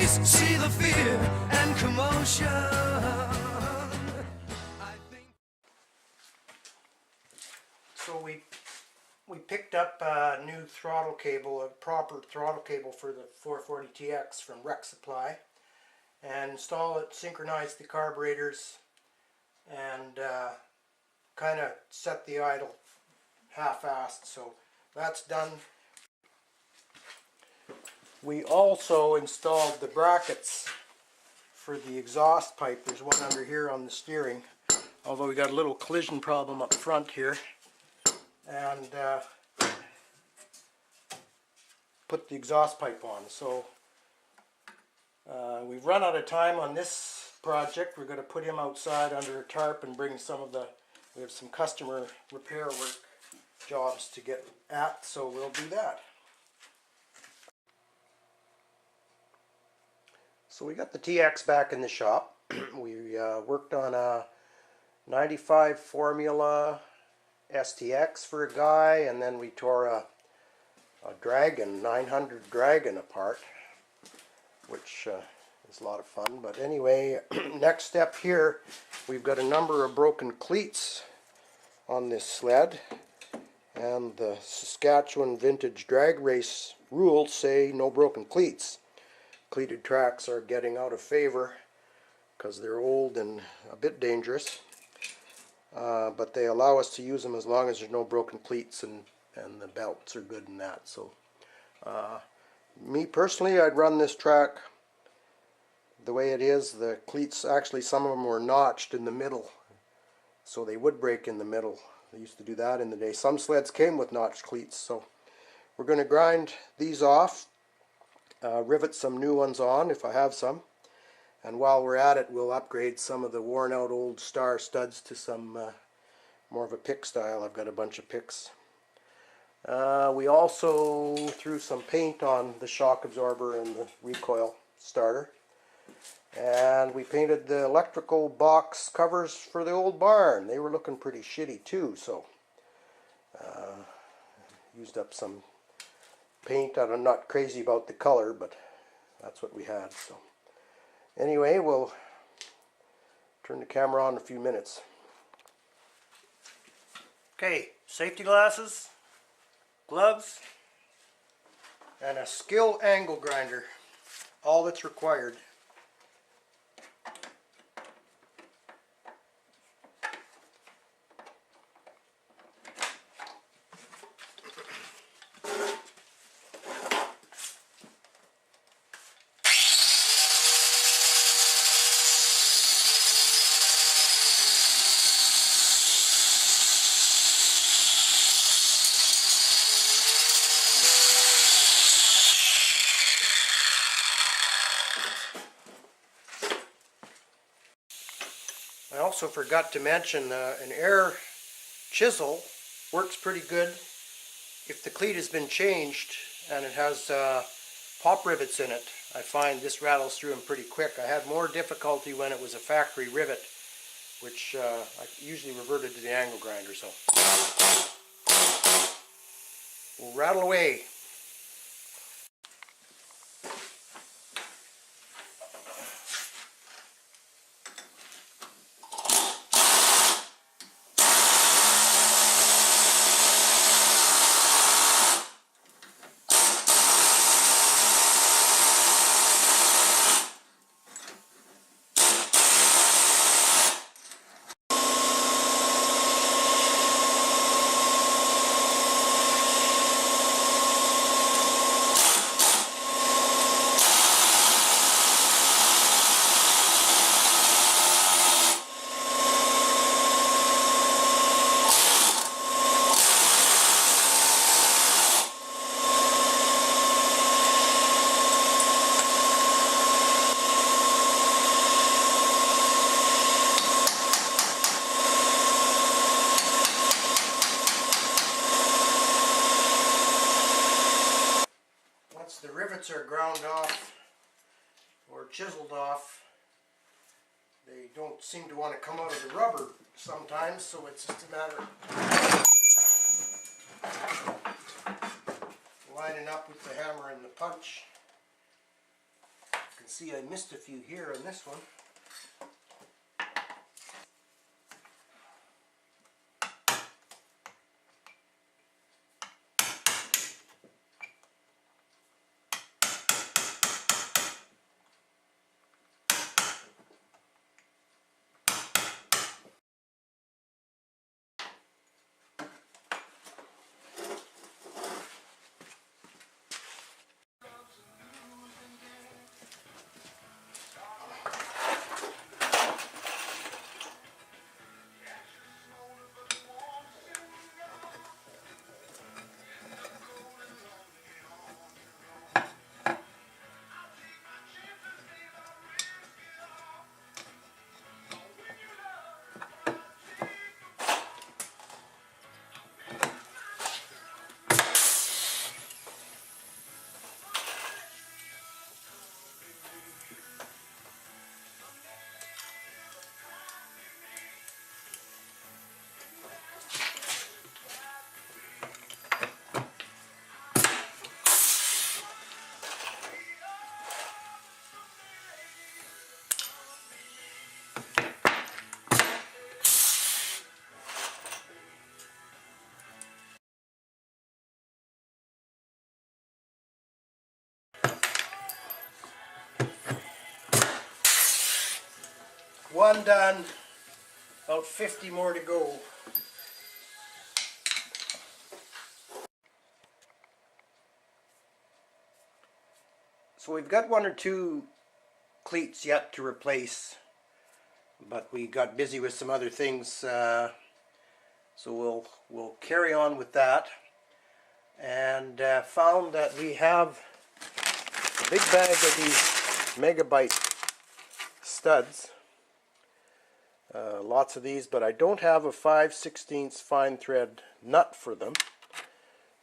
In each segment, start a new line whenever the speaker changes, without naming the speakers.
face, see the fear and commotion.
So we picked up a new throttle cable, a proper throttle cable for the 440TX from Rec Supply, and install it, synchronize the carburetors, and kind of set the idle half-assed. So that's done. We also installed the brackets for the exhaust pipe. There's one under here on the steering, although we got a little collision problem up front here, and put the exhaust pipe on. So we've run out of time on this project. We're going to put him outside under a tarp and bring some of the, we have some customer repair work jobs to get at, so we'll do that. So we got the TX back in the shop. We worked on a 95 Formula STX for a guy, and then we tore a Dragon, 900 Dragon apart, which is a lot of fun. But anyway, next step here, we've got a number of broken cleats on this sled, and the Saskatchewan Vintage Drag Race rules say no broken cleats. Cleated tracks are getting out of favor because they're old and a bit dangerous, but they allow us to use them as long as there's no broken cleats and the belts are good and that. So me personally, I'd run this track the way it is. The cleats, actually some of them were notched in the middle, so they would break in the middle. They used to do that in the day. Some sleds came with notched cleats, so we're going to grind these off, rivet some new ones on if I have some, and while we're at it, we'll upgrade some of the worn out old star studs to some more of a pick style. I've got a bunch of picks. We also threw some paint on the shock absorber and the recoil starter, and we painted the electrical box covers for the old barn. They were looking pretty shitty too, so used up some paint. I'm not crazy about the color, but that's what we had. So anyway, we'll turn the camera on in a few minutes. Okay, safety glasses, gloves, and a skill angle grinder. All that's required. I also forgot to mention an air chisel works pretty good if the cleat has been changed and it has pop rivets in it. I find this rattles through them pretty quick. I had more difficulty when it was a factory rivet, which I usually reverted to the angle grinder. So we'll rattle away. The rivets are ground off or chiseled off. They don't seem to want to come out of the rubber sometimes, so it's just a matter of lining up with the hammer and the punch. You can can see I missed a few here on this one. One done, about 50 more to go. So we've got one or two cleats yet to replace, but we got busy with some other things, so we'll carry on with that. And found that we have a big bag of these megabyte studs. Lots of these, but I don't have a 5/16 fine thread nut for them,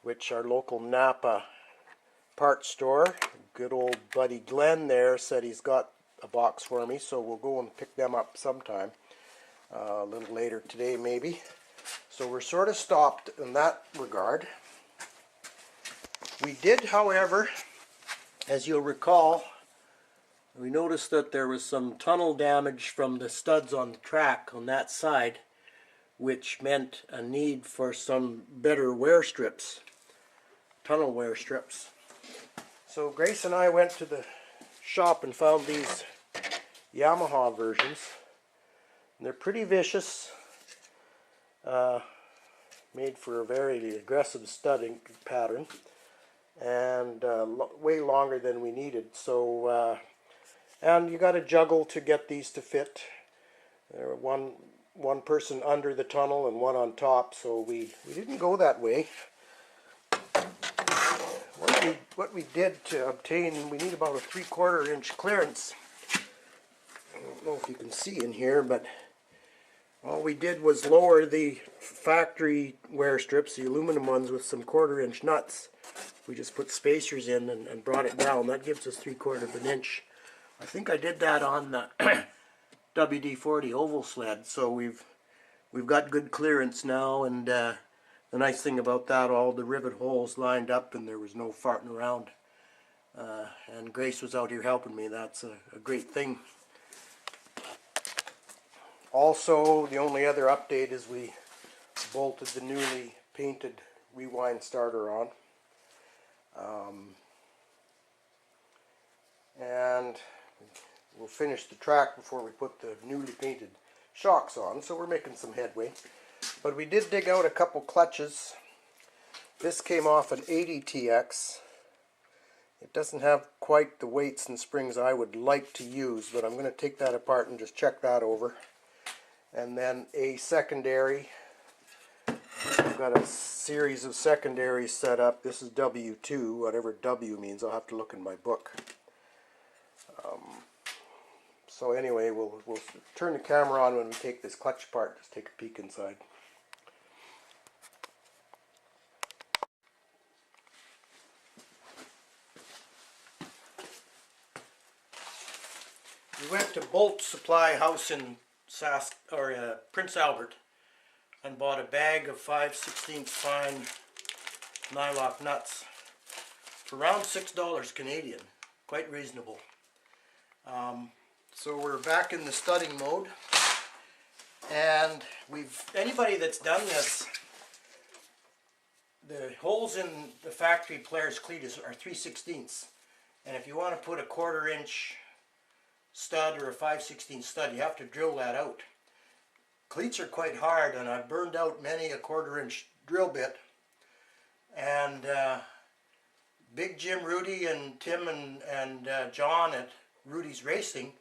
which our local Napa part store, good old buddy Glenn there, said he's got a box for me, so we'll go and pick them up sometime, a little later today maybe. So we're sort of stopped in that regard. We did, however, as you'll recall, we noticed that there was some tunnel damage from the studs on the track on that side, which meant a need for some better wear strips, tunnel wear strips. So Grace and I went to the shop and found these Yamaha versions. And they're pretty vicious, made for a very aggressive studding pattern, and way longer than we needed. So and you got to juggle to get these to fit. There were one person under the tunnel and one on top, so we didn't go that way. What we did to obtain, we need about a 3/4 inch clearance. I don't know if you can see in here, but all we did was lower the factory wear strips, the aluminum ones, with some 1/4 inch nuts. We just put spacers in and brought it down. That gives us 3/4 inch. I think I did that on the WD-40 oval sled, so we've got good clearance now, and the nice thing about that, all the rivet holes lined up and there was no farting around. And Grace was out here helping me. That's a great thing. Also, the only other update is we bolted the newly painted rewind starter on. And we'll finish the track before we put the newly painted shocks on, so we're making some headway. But we did dig out a couple clutches. This came off an 80 TX. It doesn't have quite the weights and springs I would like to use, but I'm going to take that apart and just check that over. And then a secondary. I've got a series of secondaries set up. This is W2, whatever W means. I'll have to look in my book. So anyway, we'll turn the camera on when we take this clutch apart. Just take a peek inside. We went to Bolt Supply House in Prince Albert and bought a bag of 5/16 fine nylock nuts for around $6 Canadian. Quite reasonable. So we're back in the studding mode, and anybody that's done this, the holes in the factory Polaris cleat are 3/16, and if you want to put a 1/4 inch stud or a 5/16 stud, you have to drill that out. Cleats are quite hard, and I've burned out many a 1/4 inch drill bit, and Big Jim, Rudy, and Tim and John at Rudy's Racing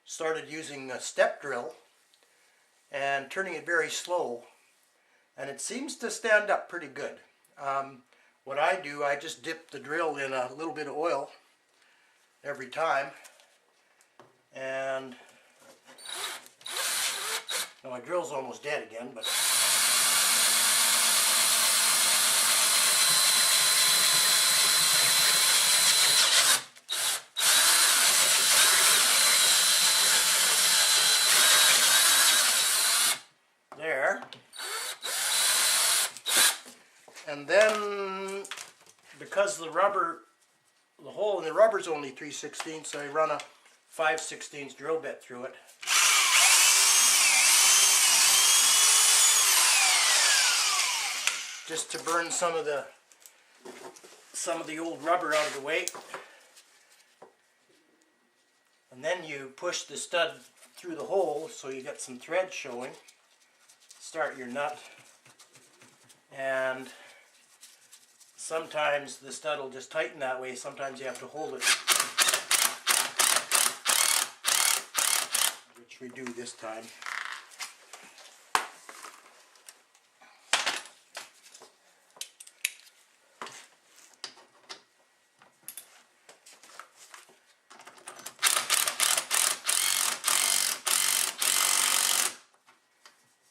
started using a step drill and turning it very slow, and it seems to stand up pretty good. What I do, I just dip the drill in a little bit of oil every time, and now my drill's almost dead again, but there. And then, because the hole in the rubber's only 3/16, so I run a 5/16 drill bit through it. Just to burn some of the old rubber out of the way. And then you push the stud through the hole so you get some thread showing. Start your nut, and sometimes the stud will just tighten that way. Sometimes you have to hold it, which we do this time.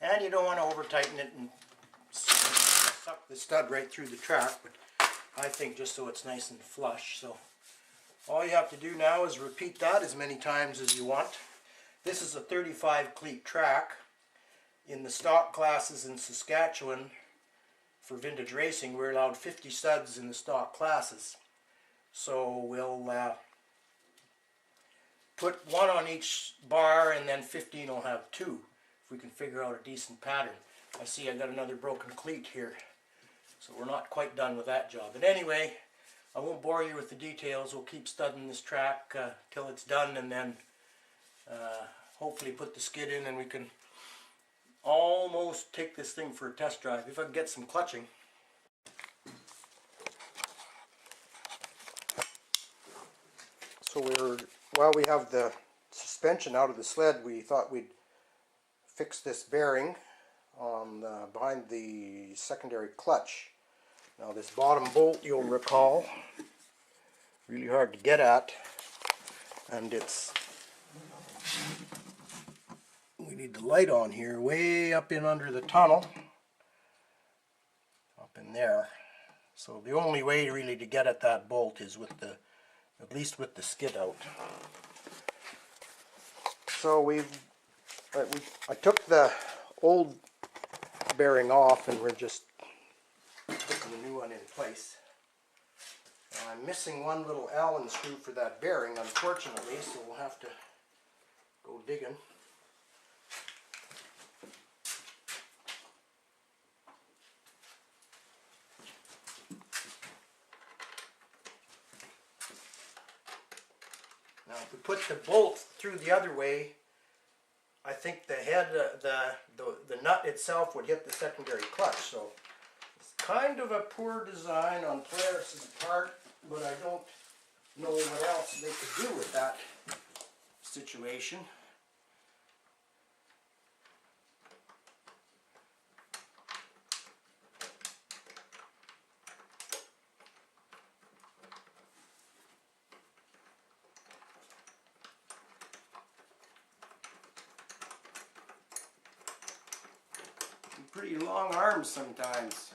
And you don't want to over tighten it and suck the stud right through the track, but I think just so it's nice and flush. So all you have to do now is repeat that as many times as you want. This is a 35 cleat track. In the stock classes in Saskatchewan for vintage racing, we're allowed 50 studs in the stock classes. So we'll put one on each bar, and then 15 will have two, if we can figure out a decent pattern. I see I got another broken cleat here, so we're not quite done with that job. But anyway, I won't bore you with the details. We'll keep studding this track till it's done, and then hopefully put the skid in, and we can almost take this thing for a test drive if I can get some clutching. So while we have the suspension out of the sled, we thought we'd fix this bearing on behind the secondary clutch. Now this bottom bolt, you'll recall, really hard to get at, and we need the light on here, way up in under the tunnel, up in there. So the only way really to get at that bolt is at least with the skid out. So I took the old bearing off, and we're just putting the new one in place. Now, I'm missing one little Allen screw for that bearing, unfortunately, so we'll have to go digging. Now, if we put the bolt through the other way, I think the head, the nut itself would hit the secondary clutch. So it's kind of a poor design on Polaris' part, but I don't know what else they could do with that situation. Pretty long arms sometimes.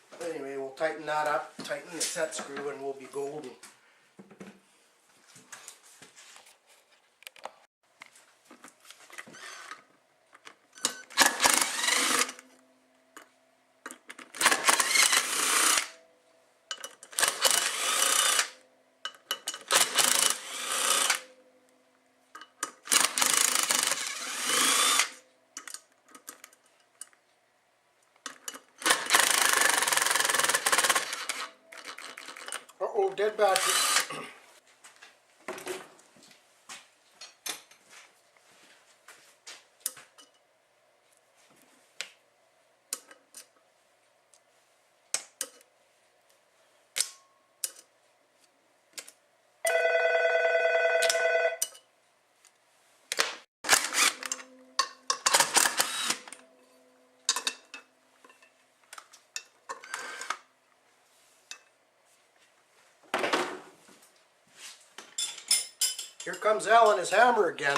But anyway, we'll tighten that up, tighten the set screw, and we'll be golden. dead battery. Here comes Al and his hammer again.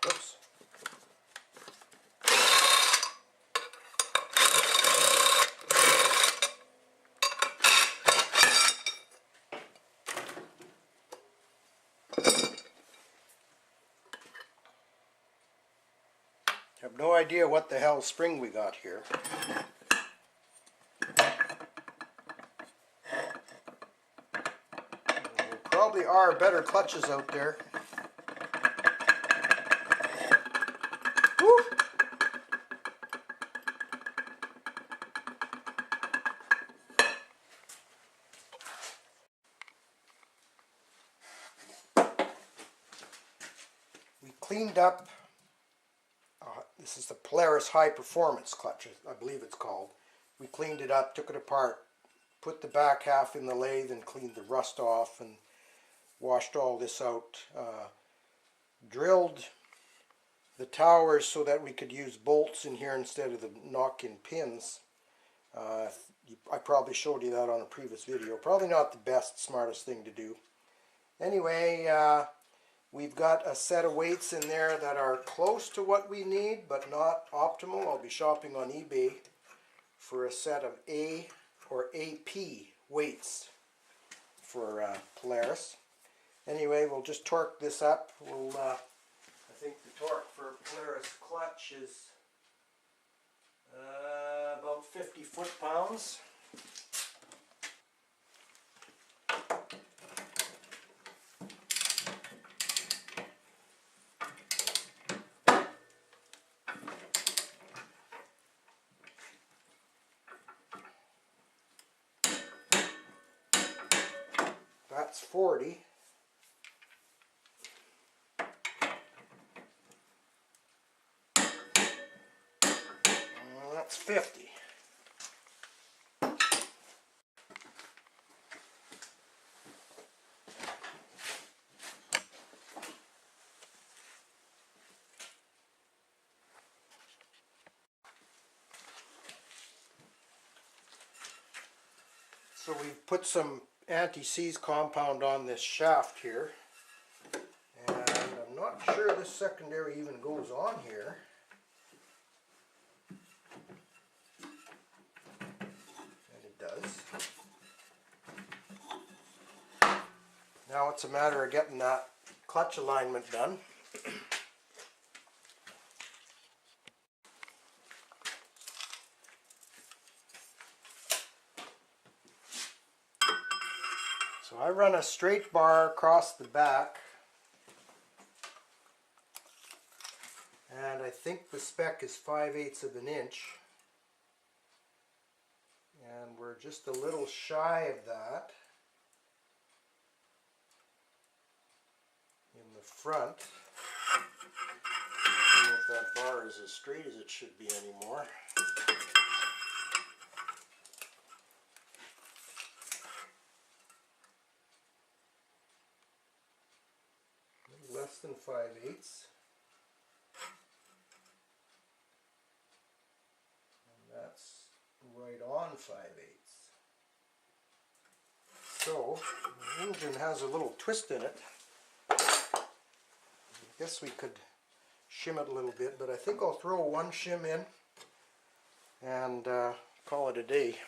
Oops. I have no idea what the hell spring we got here. There probably are better clutches out there. Woo! We cleaned up, this is the Polaris High Performance clutch, I believe it's called. We cleaned it up, took it apart, put the back half in the lathe and cleaned the rust off and washed all this out. Drilled the towers so that we could use bolts in here instead of the knock-in pins. I probably showed you that on a previous video. Probably not the best, smartest thing to do. Anyway, we've got a set of weights in there that are close to what we need, but not optimal. I'll be shopping on eBay for a set of A or AP weights for Polaris. Anyway, we'll just torque this up. I think the torque for a Polaris clutch is about 50 foot-pounds. That's 40. That's 50. So we've put some anti-seize compound on this shaft here, and I'm not sure this secondary even goes on here. And it does. Now it's a matter of getting that clutch alignment done. So I run a straight bar across the back, and I think the spec is 5/8 of an inch, and we're just a little shy of that in the front. I don't know if that bar is as straight as it should be anymore. Less than 5/8, and that's right on 5/8. So the engine has a little twist in it. I guess we could shim it a little bit, but I think I'll throw one shim in and call it a day.